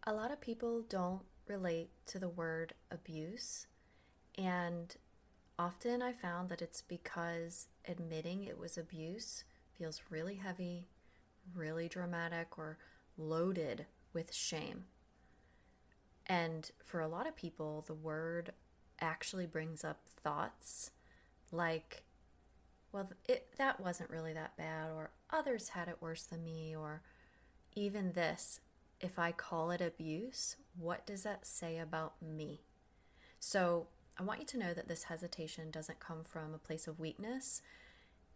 A lot of people don't relate to the word abuse, and often I found that it's because admitting it was abuse feels really heavy, really dramatic, or loaded with shame. And for a lot of people, the word actually brings up thoughts like, well, that wasn't really that bad, or others had it worse than me, or even this, if I call it abuse, what does that say about me? So I want you to know that this hesitation doesn't come from a place of weakness.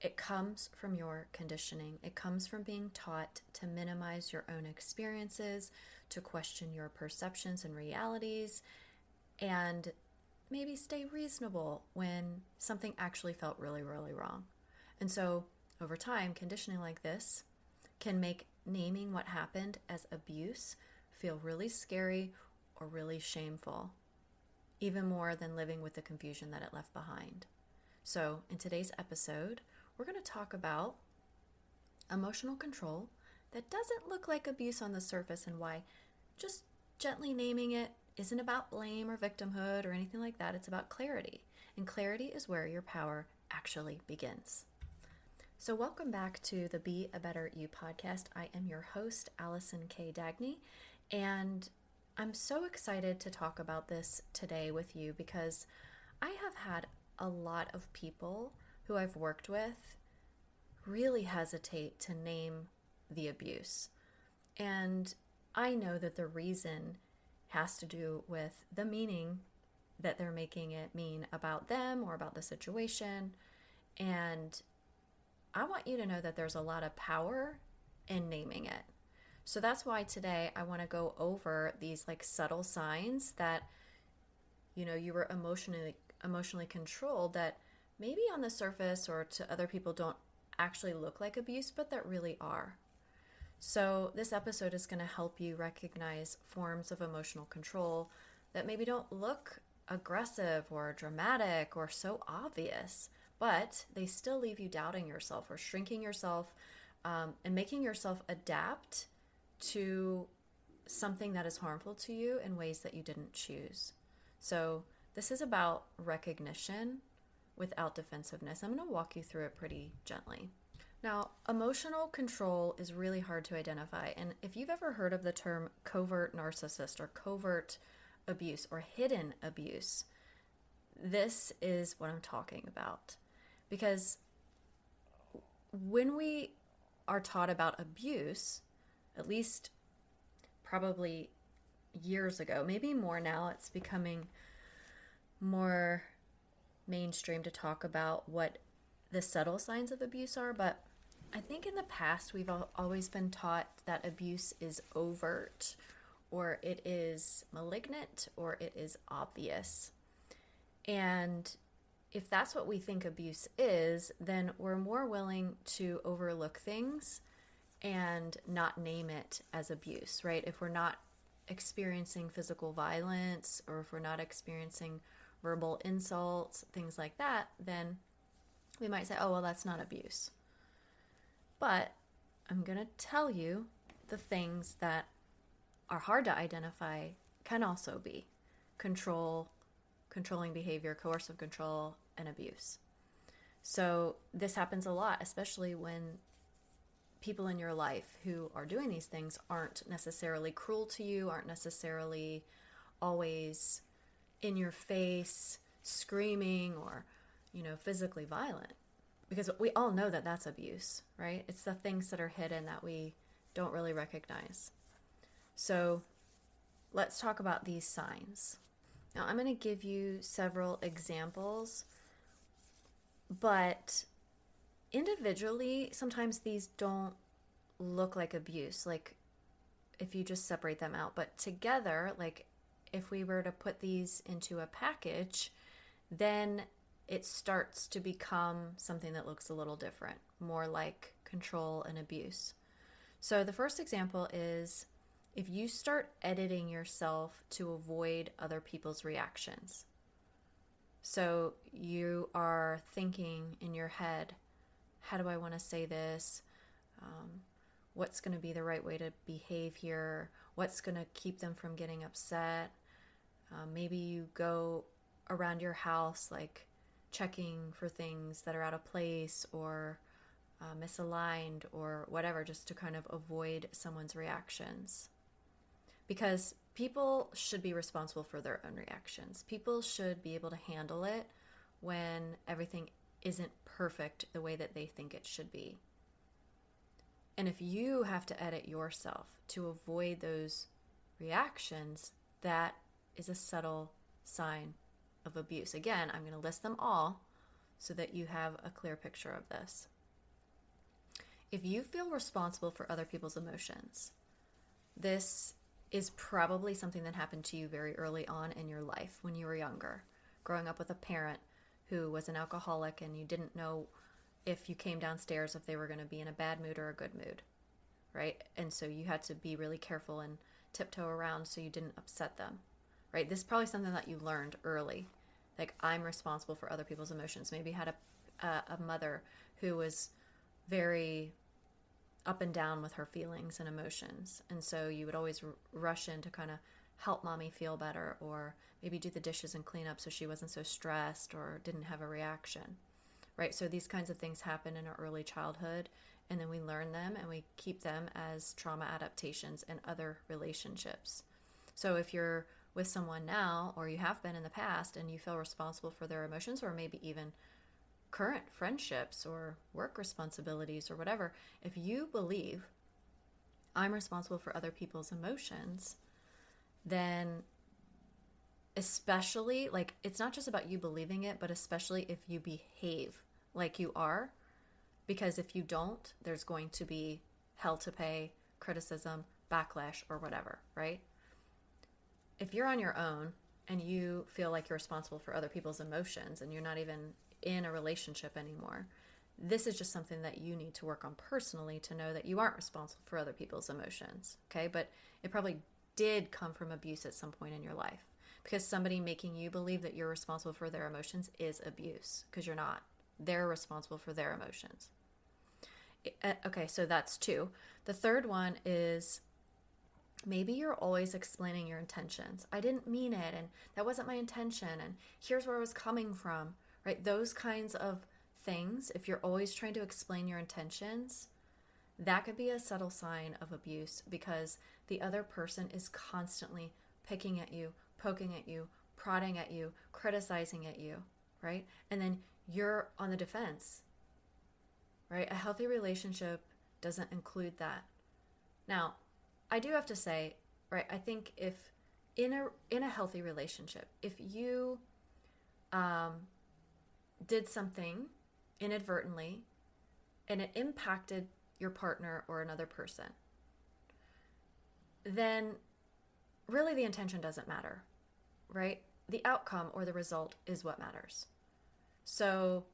It comes from your conditioning. It comes from being taught to minimize your own experiences, to question your perceptions and realities, and maybe stay reasonable when something actually felt really, really wrong. And so over time, conditioning like this can make naming what happened as abuse feel really scary or really shameful, even more than living with the confusion that it left behind. So, in today's episode, we're going to talk about emotional control that doesn't look like abuse on the surface and why just gently naming it isn't about blame or victimhood or anything like that. It's about clarity. And clarity is where your power actually begins. So, welcome back to the Be a Better You podcast. I am your host, Allison K. Dagny, and I'm so excited to talk about this today with you because I have had a lot of people who I've worked with really hesitate to name the abuse. And I know that the reason has to do with the meaning that they're making it mean about them or about the situation. And I want you to know that there's a lot of power in naming it. So that's why today I want to go over these like subtle signs that you were emotionally controlled that maybe on the surface or to other people don't actually look like abuse, but that really are. So this episode is going to help you recognize forms of emotional control that maybe don't look aggressive or dramatic or so obvious, but they still leave you doubting yourself or shrinking yourself, and making yourself adapt to something that is harmful to you in ways that you didn't choose. So this is about recognition without defensiveness. I'm going to walk you through it pretty gently. Now, emotional control is really hard to identify. And if you've ever heard of the term covert narcissist or covert abuse or hidden abuse, this is what I'm talking about. Because when we are taught about abuse, at least probably years ago, maybe more now, it's becoming more mainstream to talk about what the subtle signs of abuse are. But I think in the past, we've always been taught that abuse is overt, or it is malignant, or it is obvious. And if that's what we think abuse is, then we're more willing to overlook things and not name it as abuse, right? If we're not experiencing physical violence or if we're not experiencing verbal insults, things like that, then we might say, oh, well, that's not abuse. But I'm going to tell you the things that are hard to identify can also be control, controlling behavior, coercive control, and abuse. So this happens a lot, especially when people in your life who are doing these things aren't necessarily cruel to you, aren't necessarily always in your face, screaming or, physically violent. Because we all know that that's abuse, right? It's the things that are hidden that we don't really recognize. So let's talk about these signs. Now, I'm going to give you several examples, but individually, sometimes these don't look like abuse, like if you just separate them out. But together, like if we were to put these into a package, then it starts to become something that looks a little different, more like control and abuse. So the first example is if you start editing yourself to avoid other people's reactions. So you are thinking in your head, how do I want to say this? what's going to be the right way to behave here, what's going to keep them from getting upset. Maybe you go around your house like checking for things that are out of place or misaligned or whatever, just to kind of avoid someone's reactions. Because people should be responsible for their own reactions. People should be able to handle it when everything isn't perfect the way that they think it should be. And if you have to edit yourself to avoid those reactions, that is a subtle sign of abuse. Again, I'm going to list them all so that you have a clear picture of this. If you feel responsible for other people's emotions, this is probably something that happened to you very early on in your life when you were younger, growing up with a parent who was an alcoholic and you didn't know if you came downstairs if they were going to be in a bad mood or a good mood, right? And so you had to be really careful and tiptoe around so you didn't upset them, right? This is probably something that you learned early, like I'm responsible for other people's emotions. Maybe you had a mother who was very up and down with her feelings and emotions, and so you would always rush in to kind of help mommy feel better, or maybe do the dishes and clean up so she wasn't so stressed or didn't have a reaction. Right, so these kinds of things happen in our early childhood, and then we learn them and we keep them as trauma adaptations in other relationships. So if you're with someone now, or you have been in the past, and you feel responsible for their emotions, or maybe even current friendships or work responsibilities or whatever, if you believe I'm responsible for other people's emotions, then especially, like, it's not just about you believing it, but especially if you behave like you are, because if you don't, there's going to be hell to pay, criticism, backlash, or whatever, right? If you're on your own and you feel like you're responsible for other people's emotions and you're not even in a relationship anymore, this is just something that you need to work on personally to know that you aren't responsible for other people's emotions, okay? But it probably did come from abuse at some point in your life, because somebody making you believe that you're responsible for their emotions is abuse, because you're not. They're responsible for their emotions. Okay, so that's two. The third one is maybe you're always explaining your intentions. I didn't mean it, and that wasn't my intention, and here's where it was coming from, right? Those kinds of things, if you're always trying to explain your intentions, that could be a subtle sign of abuse, because the other person is constantly picking at you, poking at you, prodding at you, criticizing at you, right? And then you're on the defense, right? A healthy relationship doesn't include that. Now, I do have to say, right, I think if in a healthy relationship, if you did something inadvertently and it impacted your partner or another person, then really the intention doesn't matter, right? The outcome or the result is what matters. So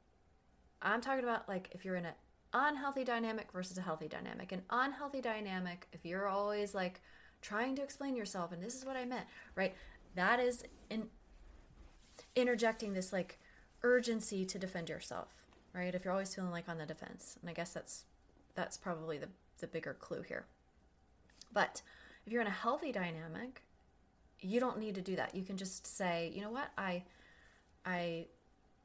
I'm talking about, like, if you're in an unhealthy dynamic versus a healthy dynamic. An unhealthy dynamic, if you're always like trying to explain yourself and this is what I meant, right? That is interjecting this like urgency to defend yourself, right? If you're always feeling like on the defense. And I guess that's probably the bigger clue here. But if you're in a healthy dynamic, you don't need to do that. You can just say, you know what, I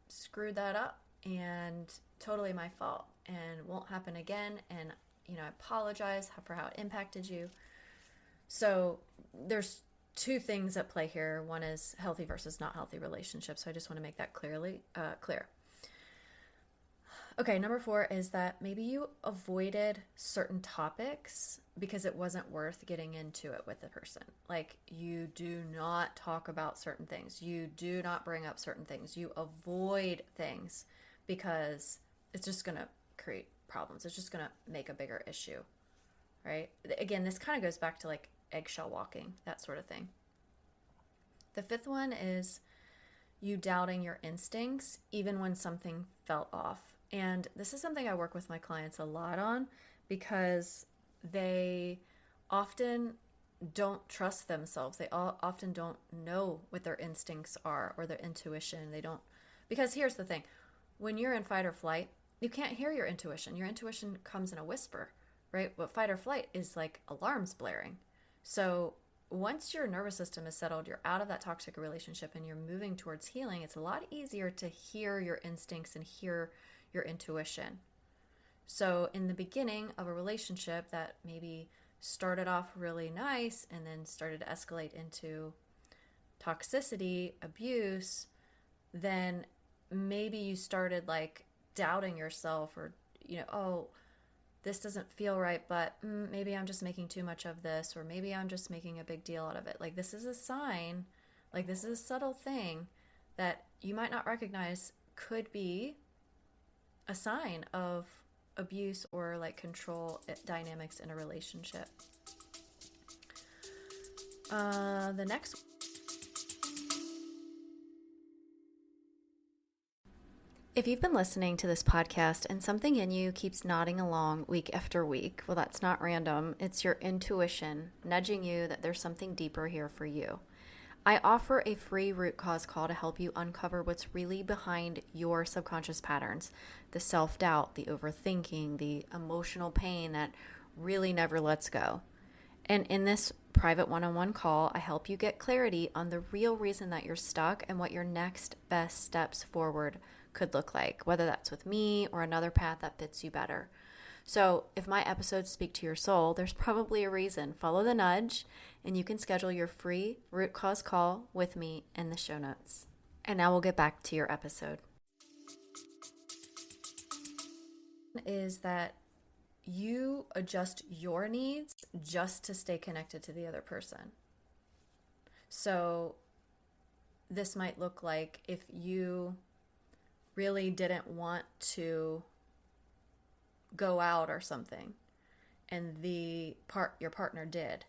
screwed that up and totally my fault and won't happen again, and I apologize for how it impacted you. So there's two things at play here. One is healthy versus not healthy relationships. So I just want to make that clear. Okay, number 4 is that maybe you avoided certain topics because it wasn't worth getting into it with the person. Like, you do not talk about certain things. You do not bring up certain things. You avoid things because it's just going to create problems. It's just going to make a bigger issue, right? Again, this kind of goes back to like eggshell walking, that sort of thing. The 5th one is you doubting your instincts even when something felt off. And this is something I work with my clients a lot on, because they often don't trust themselves. They often don't know what their instincts are or their intuition. They don't, because here's the thing. When you're in fight or flight, you can't hear your intuition. Your intuition comes in a whisper, right? But fight or flight is like alarms blaring. So once your nervous system is settled, you're out of that toxic relationship and you're moving towards healing, it's a lot easier to hear your instincts and hear your intuition. So in the beginning of a relationship that maybe started off really nice and then started to escalate into toxicity, abuse, then maybe you started like doubting yourself, or, oh, this doesn't feel right, but maybe I'm just making too much of this, or maybe I'm just making a big deal out of it. Like, this is a sign, like, this is a subtle thing that you might not recognize could be a sign of abuse or like control dynamics in a relationship. The next, if you've been listening to this podcast and something in you keeps nodding along week after week, well, that's not random. It's your intuition nudging you that there's something deeper here for you. I offer a free root cause call to help you uncover what's really behind your subconscious patterns, the self-doubt, the overthinking, the emotional pain that really never lets go. And in this private one-on-one call, I help you get clarity on the real reason that you're stuck and what your next best steps forward could look like, whether that's with me or another path that fits you better. So if my episodes speak to your soul, there's probably a reason. Follow the nudge, and you can schedule your free root cause call with me in the show notes. And now we'll get back to your episode. Is that you adjust your needs just to stay connected to the other person. So this might look like if you really didn't want to go out or something and your partner did,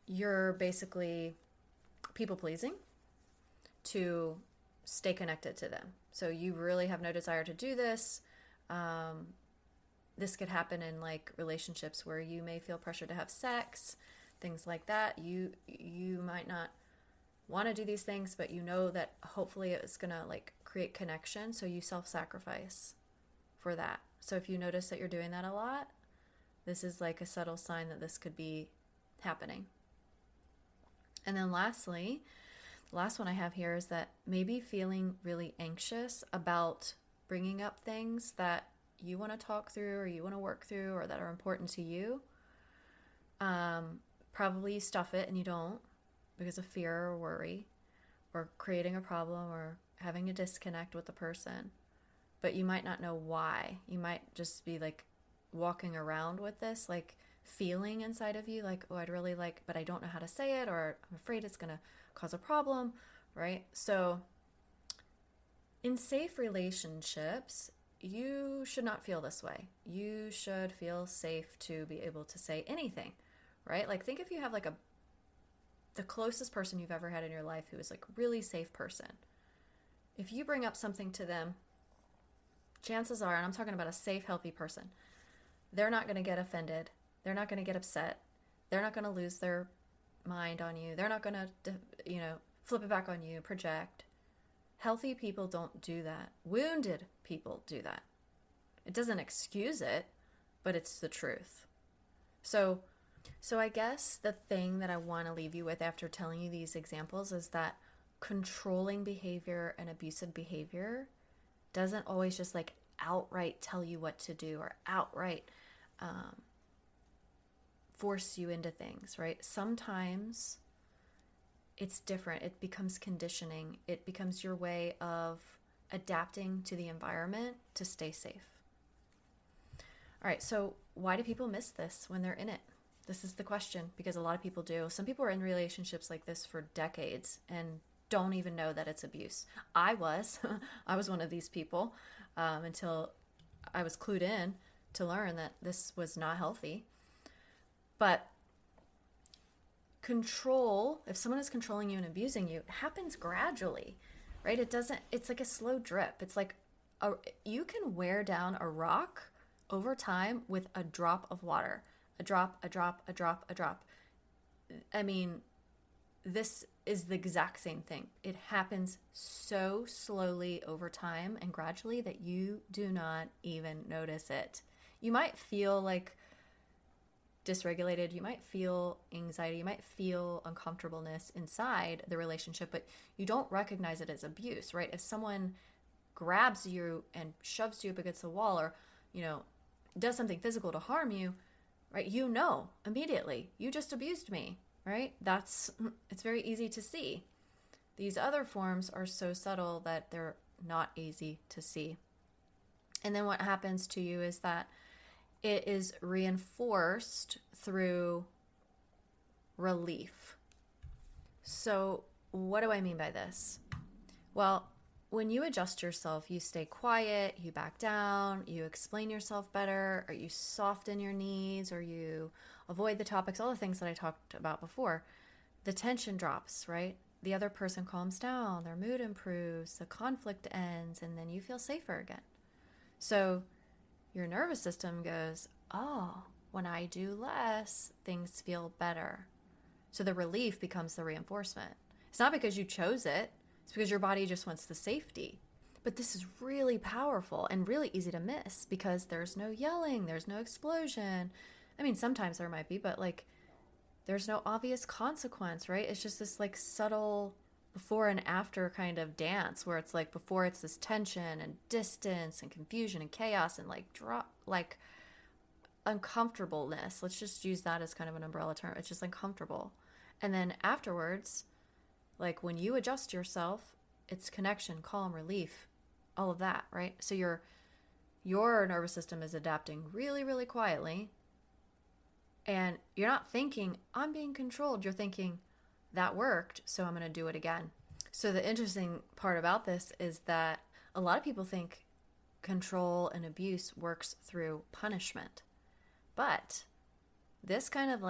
you're basically people pleasing to stay connected to them. So you really have no desire to do this. This could happen in like relationships where you may feel pressure to have sex, things like that. You might not want to do these things, but you know that hopefully it's gonna like create connection, so you self-sacrifice for that. So if you notice that you're doing that a lot, this is like a subtle sign that this could be happening. And then lastly, the last one I have here is that maybe feeling really anxious about bringing up things that you want to talk through or you want to work through or that are important to you. Probably you stuff it and you don't because of fear or worry or creating a problem or having a disconnect with the person. But you might not know why. You might just be like walking around with this like feeling inside of you like, oh, I'd really like, but I don't know how to say it, or I'm afraid it's going to cause a problem, right? So in safe relationships, you should not feel this way. You should feel safe to be able to say anything, right? Like think if you have like the closest person you've ever had in your life who is like really safe person. If you bring up something to them, chances are, and I'm talking about a safe, healthy person, they're not going to get offended. They're not going to get upset. They're not going to lose their mind on you. They're not going to, flip it back on you, project. Healthy people don't do that. Wounded people do that. It doesn't excuse it, but it's the truth. So I guess the thing that I want to leave you with after telling you these examples is that controlling behavior and abusive behavior doesn't always just like outright tell you what to do or outright force you into things, right? Sometimes it's different. It becomes conditioning. It becomes your way of adapting to the environment to stay safe. All right, so why do people miss this when they're in it? This is the question, because a lot of people do. Some people are in relationships like this for decades and don't even know that it's abuse. I was one of these people until I was clued in to learn that this was not healthy. But control, if someone is controlling you and abusing you, it happens gradually, right? It's like a slow drip. It's like you can wear down a rock over time with a drop of water. A drop, a drop, a drop, a drop. I mean, this is the exact same thing. It happens so slowly over time and gradually that you do not even notice it. You might feel like dysregulated, you might feel anxiety, you might feel uncomfortableness inside the relationship, but you don't recognize it as abuse, right? If someone grabs you and shoves you up against the wall, or, does something physical to harm you, right? Immediately, you just abused me, right? It's very easy to see. These other forms are so subtle that they're not easy to see. And then what happens to you is that it is reinforced through relief. So, what do I mean by this? Well, when you adjust yourself, you stay quiet, you back down, you explain yourself better, or you soften your needs, or you avoid the topics, all the things that I talked about before, the tension drops, right? The other person calms down, their mood improves, the conflict ends, and then you feel safer again. So your nervous system goes, oh, when I do less, things feel better. So the relief becomes the reinforcement. It's not because you chose it. It's because your body just wants the safety. But this is really powerful and really easy to miss because there's no yelling, there's no explosion. I mean, sometimes there might be, but there's no obvious consequence, right? It's just this subtle before and after kind of dance where it's before it's this tension and distance and confusion and chaos and uncomfortableness. Let's just use that as kind of an umbrella term. It's just uncomfortable. And then afterwards, when you adjust yourself, it's connection, calm, relief, all of that, right? So your nervous system is adapting really, really quietly. And you're not thinking, I'm being controlled. You're thinking, that worked, so I'm going to do it again. So the interesting part about this is that a lot of people think control and abuse works through punishment. But this kind of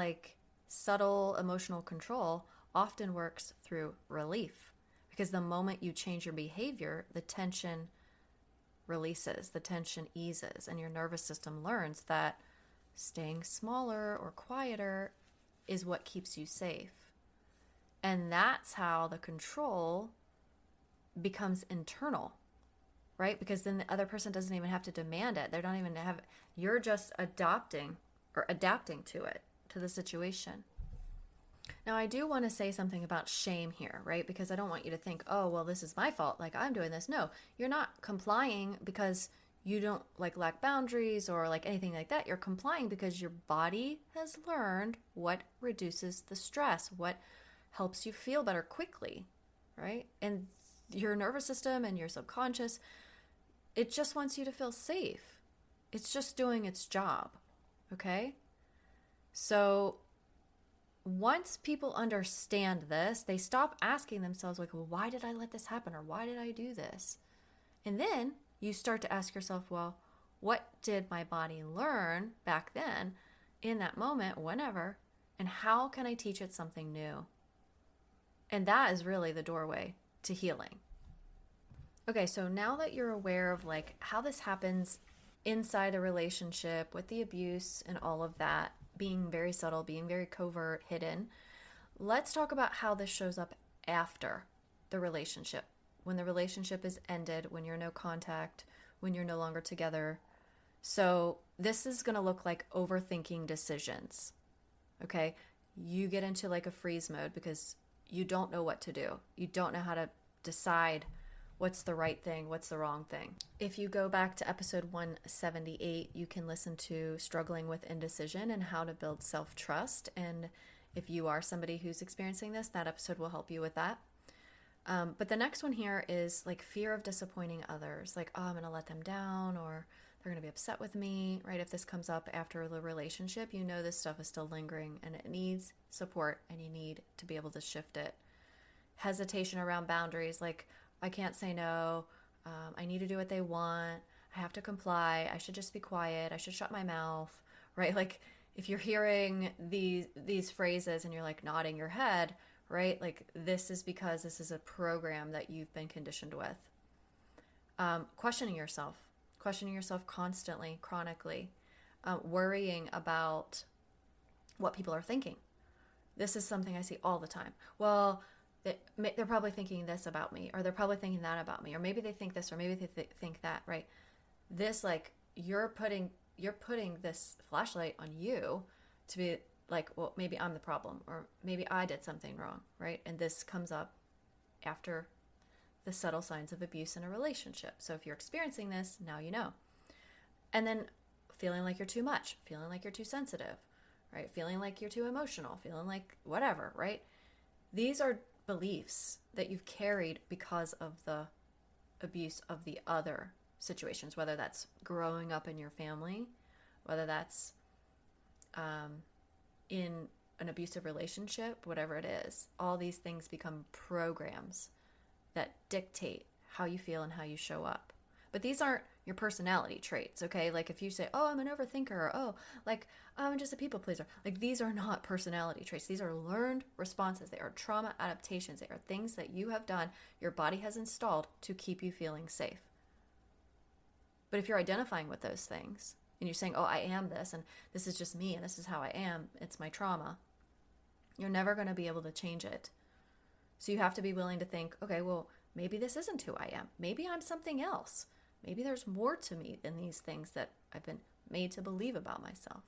subtle emotional control often works through relief. Because the moment you change your behavior, the tension releases, the tension eases, and your nervous system learns that staying smaller or quieter is what keeps you safe. And that's how the control becomes internal, right? Because then the other person doesn't even have to demand it. They don't even have, you're just adapting to it, to the situation. Now, I do want to say something about shame here, right? Because I don't want you to think, oh, well, this is my fault. I'm doing this. No, you're not complying because you don't lack boundaries or anything like that. You're complying because your body has learned what reduces the stress, what helps you feel better quickly, right? And your nervous system and your subconscious, it just wants you to feel safe. It's just doing its job, okay? So once people understand this, they stop asking themselves well, why did I let this happen? Or why did I do this? And then you start to ask yourself, well, what did my body learn back then in that moment, whenever, and how can I teach it something new? And that is really the doorway to healing. Okay, so now that you're aware of how this happens inside a relationship with the abuse and all of that, being very subtle, being very covert, hidden, let's talk about how this shows up after the relationship. When the relationship is ended, when you're no contact, when you're no longer together. So this is going to look like overthinking decisions. Okay? You get into a freeze mode because you don't know what to do. You don't know how to decide what's the right thing, what's the wrong thing. If you go back to episode 178, you can listen to Struggling with Indecision and How to Build Self-Trust. And if you are somebody who's experiencing this, that episode will help you with that. But the next one here is fear of disappointing others. Oh, I'm going to let them down, or they're going to be upset with me, right? If this comes up after the relationship, this stuff is still lingering and it needs support and you need to be able to shift it. Hesitation around boundaries, I can't say no. I need to do what they want. I have to comply. I should just be quiet. I should shut my mouth, right? If you're hearing these phrases and you're nodding your head, right? This is because this is a program that you've been conditioned with. Questioning yourself constantly, chronically, worrying about what people are thinking. This is something I see all the time. Well, they're probably thinking this about me, or they're probably thinking that about me, or maybe they think this, or maybe they think that, right? This, you're putting you're putting this flashlight on you to be like, well, maybe I'm the problem, or maybe I did something wrong, right? And this comes up after the subtle signs of abuse in a relationship. So if you're experiencing this, now you know. And then feeling like you're too much, feeling like you're too sensitive, right? Feeling like you're too emotional, feeling like whatever, right? These are beliefs that you've carried because of the abuse of the other situations, whether that's growing up in your family, whether that's in an abusive relationship, whatever it is. All these things become programs that dictate how you feel and how you show up. But these aren't your personality traits, okay? Like if you say, oh, I'm an overthinker, or oh, like I'm just a people pleaser. Like these are not personality traits. These are learned responses. They are trauma adaptations. They are things that you have done, your body has installed to keep you feeling safe. But if you're identifying with those things and you're saying, oh, I am this, and this is just me, and this is how I am, it's my trauma, you're never going to be able to change it. So you have to be willing to think, okay, well, maybe this isn't who I am. Maybe I'm something else. Maybe there's more to me than these things that I've been made to believe about myself.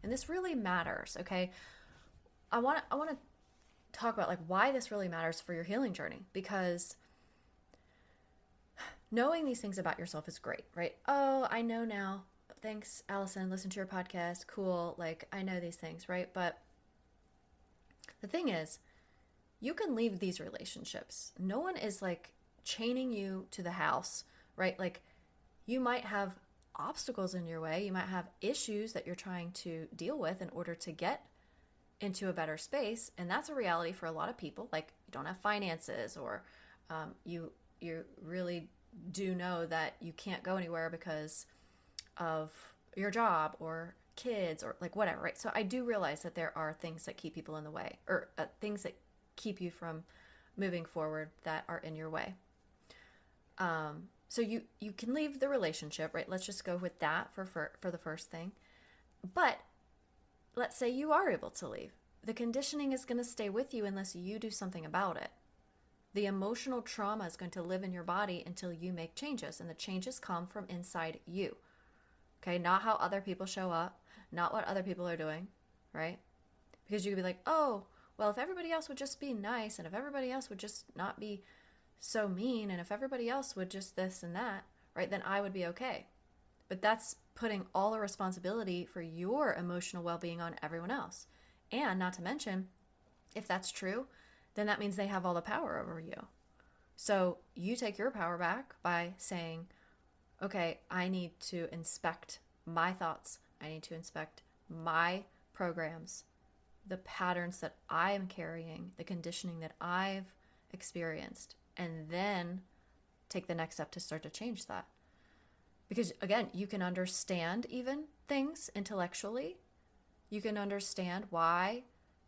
And this really matters, okay? I want to talk about like why this really matters for your healing journey, because knowing these things about yourself is great, right? Oh, I know now. Thanks, Allison. Listen to your podcast. Cool. Like, I know these things, right? But the thing is, you can leave these relationships. No one is like chaining you to the house, right? Like, you might have obstacles in your way. You might have issues that you're trying to deal with in order to get into a better space. And that's a reality for a lot of people. Like, you don't have finances, or you really do know that you can't go anywhere because of your job or kids or like whatever, right? So I do realize that there are things that keep people in the way, or things that keep you from moving forward that are in your way. So you can leave the relationship, right? Let's just go with that for the first thing. But let's say you are able to leave. The conditioning is going to stay with you unless you do something about it. The emotional trauma is going to live in your body until you make changes, and the changes come from inside you. Okay, not how other people show up, not what other people are doing, right? Because you could be like, oh, well, if everybody else would just be nice, and if everybody else would just not be so mean, and if everybody else would just this and that, right, then I would be okay. But that's putting all the responsibility for your emotional well-being on everyone else. And not to mention, if that's true, then that means they have all the power over you. So you take your power back by saying, okay, I need to inspect my thoughts. I need to inspect my programs, the patterns that I am carrying, the conditioning that I've experienced, and then take the next step to start to change that. Because again, you can understand even things intellectually. You can understand why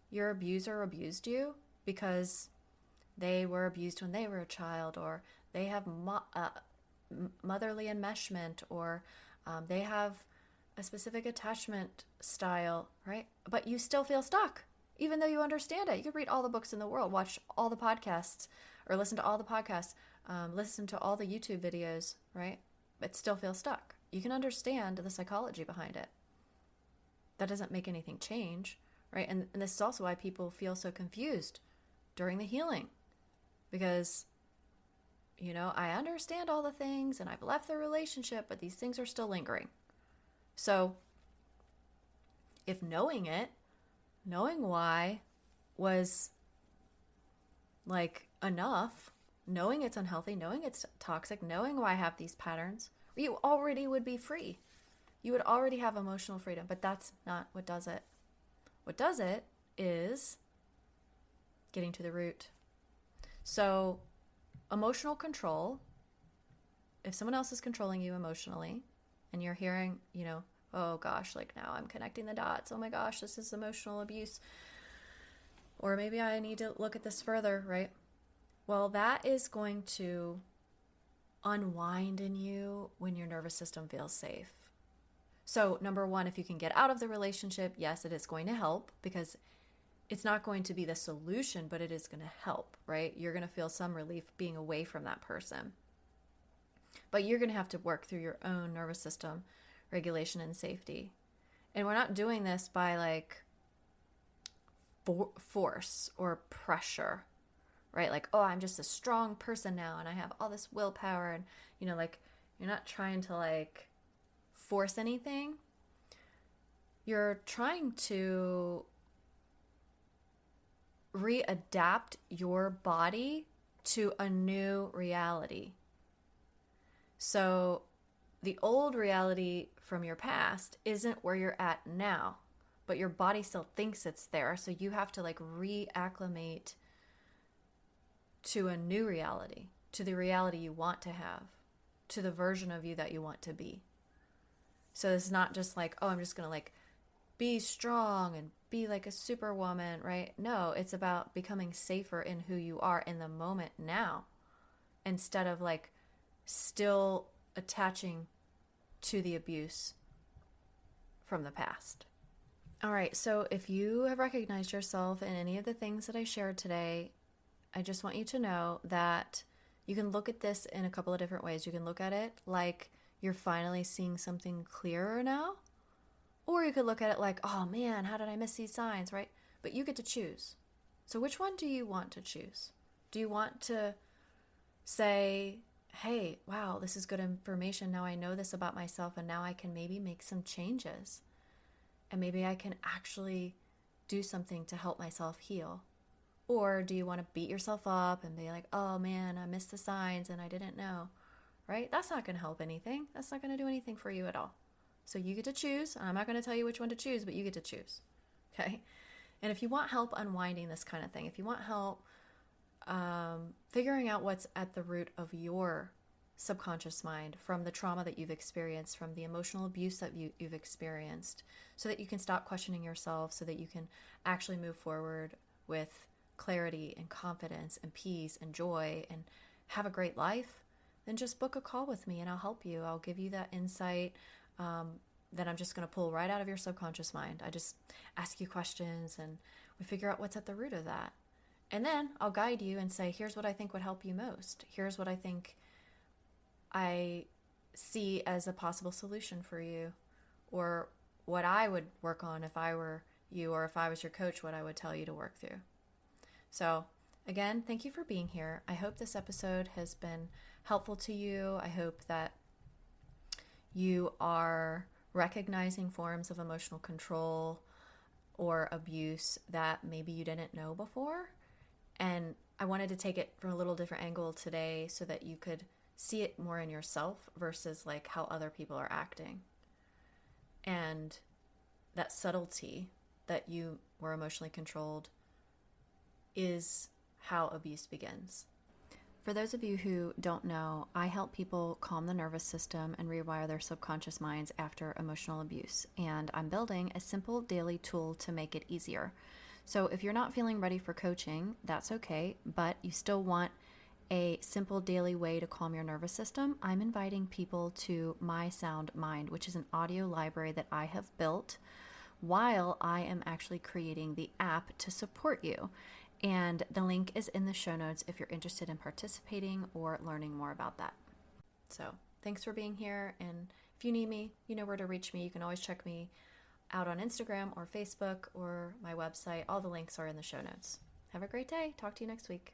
your abuser abused you because they were abused when they were a child, or they have motherly enmeshment, or they have a specific attachment style, right? But you still feel stuck, even though you understand it. You could read all the books in the world, watch all the podcasts, or listen to all the podcasts, listen to all the YouTube videos, right? But still feel stuck. You can understand the psychology behind it. That doesn't make anything change, right? And this is also why people feel so confused during the healing, because, you know, I understand all the things and I've left the relationship, but these things are still lingering. So if knowing why was like enough, knowing it's unhealthy, knowing it's toxic, knowing why I have these patterns, you already would be free. You would already have emotional freedom, but that's not what does it. What does it is getting to the root. So emotional control, if someone else is controlling you emotionally and you're hearing, you know, oh gosh, like now I'm connecting the dots. Oh my gosh, this is emotional abuse. Or maybe I need to look at this further, right? Well, that is going to unwind in you when your nervous system feels safe. So number one, if you can get out of the relationship, yes, it is going to help, because it's not going to be the solution, but it is going to help, right? You're going to feel some relief being away from that person. But you're going to have to work through your own nervous system, regulation, and safety. And we're not doing this by like force or pressure, right? Like, oh, I'm just a strong person now and I have all this willpower. And, like, you're not trying to like force anything. You're trying to readapt your body to a new reality. So the old reality from your past isn't where you're at now, but your body still thinks it's there. So you have to like reacclimate to a new reality, to the reality you want to have, to the version of you that you want to be. So it's not just like, oh, I'm just going to like be strong and be like a superwoman, right? No, it's about becoming safer in who you are in the moment now, instead of like still attaching to the abuse from the past. All right, so if you have recognized yourself in any of the things that I shared today, I just want you to know that you can look at this in a couple of different ways. You can look at it like you're finally seeing something clearer now, or you could look at it like, oh man, how did I miss these signs, right? But you get to choose. So which one do you want to choose? Do you want to say, hey, wow, this is good information. Now I know this about myself and now I can maybe make some changes. And maybe I can actually do something to help myself heal. Or do you want to beat yourself up and be like, oh man, I missed the signs and I didn't know, right? That's not going to help anything. That's not going to do anything for you at all. So you get to choose. I'm not going to tell you which one to choose, but you get to choose, okay? And if you want help unwinding this kind of thing, if you want help figuring out what's at the root of your subconscious mind from the trauma that you've experienced, from the emotional abuse that you've experienced, so that you can stop questioning yourself, so that you can actually move forward with clarity and confidence and peace and joy and have a great life, then just book a call with me and I'll help you. I'll give you that insight that I'm just going to pull right out of your subconscious mind. I just ask you questions and we figure out what's at the root of that. And then I'll guide you and say, here's what I think would help you most. Here's what I think I see as a possible solution for you, or what I would work on if I were you, or if I was your coach, what I would tell you to work through. So again, thank you for being here. I hope this episode has been helpful to you. I hope that you are recognizing forms of emotional control or abuse that maybe you didn't know before. And I wanted to take it from a little different angle today so that you could see it more in yourself versus like how other people are acting. And that subtlety that you were emotionally controlled is how abuse begins. For those of you who don't know, I help people calm the nervous system and rewire their subconscious minds after emotional abuse. And I'm building a simple daily tool to make it easier. So if you're not feeling ready for coaching, that's okay, but you still want a simple daily way to calm your nervous system, I'm inviting people to My Sound Mind, which is an audio library that I have built while I am actually creating the app to support you. And the link is in the show notes if you're interested in participating or learning more about that. So thanks for being here. And if you need me, you know where to reach me. You can always check me out on Instagram or Facebook or my website. All the links are in the show notes. Have a great day. Talk to you next week.